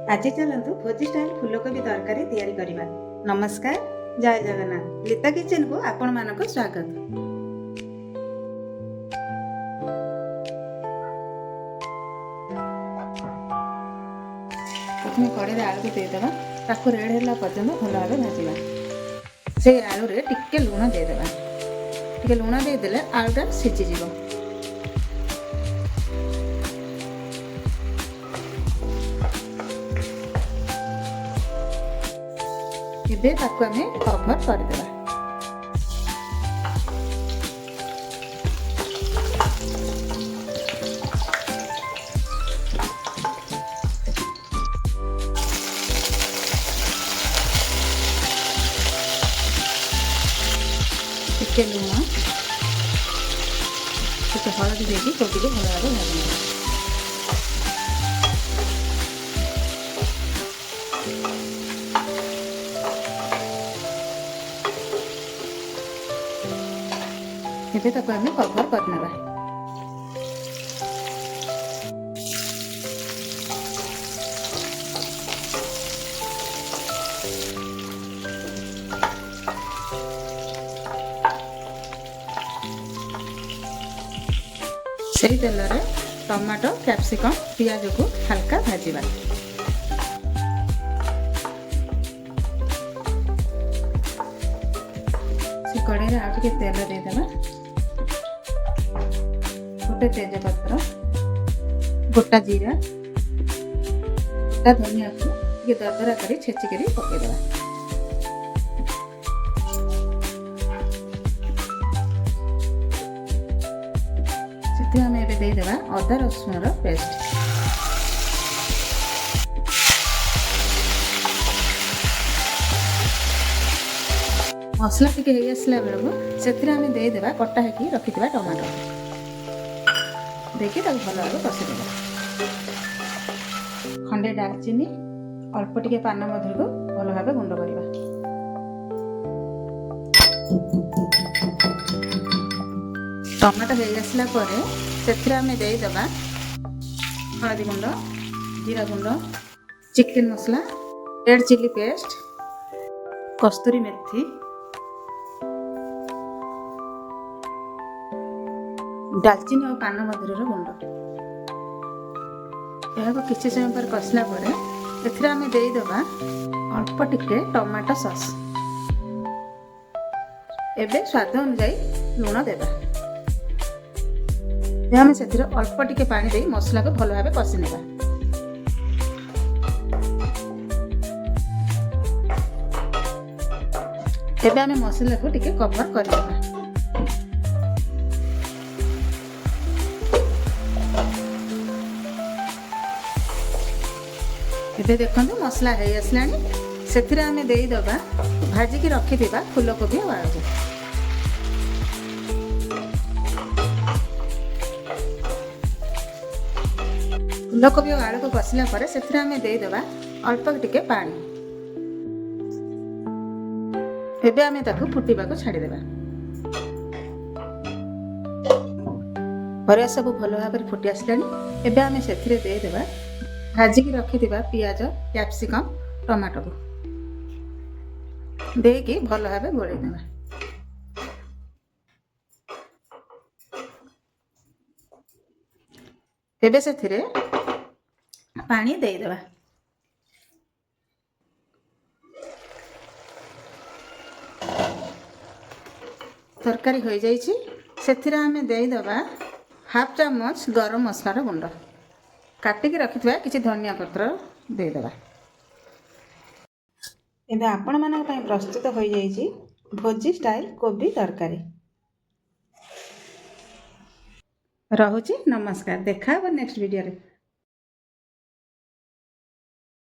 आज चलतु भोजी स्टाइल फूलकोबी तरकारी तैयारी करबा। नमस्कार, जय जगन्नाथ। लीता किचन को आपण मानक स्वागत। प्रथम कड़े आलू को देदेबा, ताकू रेड है पर्यटन भल भाव भाजवा। से आलू रे टिके लुण देदेबा, टिके लुण देदेले आलूटा सीझीजिव। ଏବେ ତାକୁ ଆମେ କଭର କରିଦେବା। ଟିକେ ଲୁଣ, ଟିକେ ହଳଦୀ ଦେଇକି କୋବିକୁ ଭଲ ଭାବେ ଭାଜିନେବା। ଏବେ ତାକୁ ଆମେ କଭର କରିନେବା। ସେଇ ତେଲରେ ଟମାଟୋ, କ୍ୟାପ୍ସିକମ୍, ପିଆଜକୁ ହାଲକା ଭାଜିବା। ସେ କଡ଼େଇରେ ଆଉ ଟିକେ ତେଲ ଦେଇଦେବା। गोटे तेजपत्र, गोटा जीरा, गोटा धनिया को दरदरा कर छेचिक पकईदेवा। से आम एदेवा अदा रसुण पेस्ट। मसला टिके हो आसला बेलू से देदेवा कटा होगी रखिथिबा टमाटो देखिए भल भाव कषिदेवा। खंडे डालचीनी, अल्प टिके पान मधुर को भल भाव गुंड करवा। टमाटो हो आसला से आम देदेवा हलदी गुंड, जीरा गुंड, चिकेन मसला, रेड चिली पेस्ट, कस्तूरी मेथी, डालचीनी और पान मधुर गुंड। यह किसी समय पर कसला आम देदेवा अल्प टिके टमाटो सॉस। एबे स्वाद अनुसार लुण देवा। आम से अल्प टिके पानी दे मसला को भल भाव कषि नेबा। एबे आम मसला को टिके कवर कर देबा। ଏବେ ଦେଖନ୍ତୁ ମସଲା ହେଇ ଆସିଲାଣି। ସେଥିରେ ଆମେ ଦେଇଦେବା ଭାଜିକି ରଖିଥିବା ଫୁଲକୋବି ଆଉ ଆଳୁ। ଫୁଲକୋବି ଆଉ ଆଳୁକୁ କଷିଲା ପରେ ସେଥିରେ ଆମେ ଦେଇଦେବା ଅଳ୍ପ ଟିକେ ପାଣି। ଏବେ ଆମେ ତାକୁ ଫୁଟିବାକୁ ଛାଡ଼ିଦେବା। ପରିବା ସବୁ ଭଲ ଭାବରେ ଫୁଟି ଆସିଲାଣି। ଏବେ ଆମେ ସେଥିରେ ଦେଇଦେବା भाजिकी रखिथिबा पियाज, कैप्सिकम, टमाटो को देकी भल भाव गोळै देबा। एबे सेथिरे पानी देई देबा। तरकारी हो जाइछि। सेथिरे आमे देई देबा हाफ चम्मच गरम मसला गुंड, काटिकी रखिथिबा किछि धनिया पत्र देदेबा। एबे आपण मानक पई प्रस्तुत हो जाइछि भोजी स्टाइल कोबी तरकारी। रहुछि नमस्कार। देखा नेक्स्ट वीडियो रे।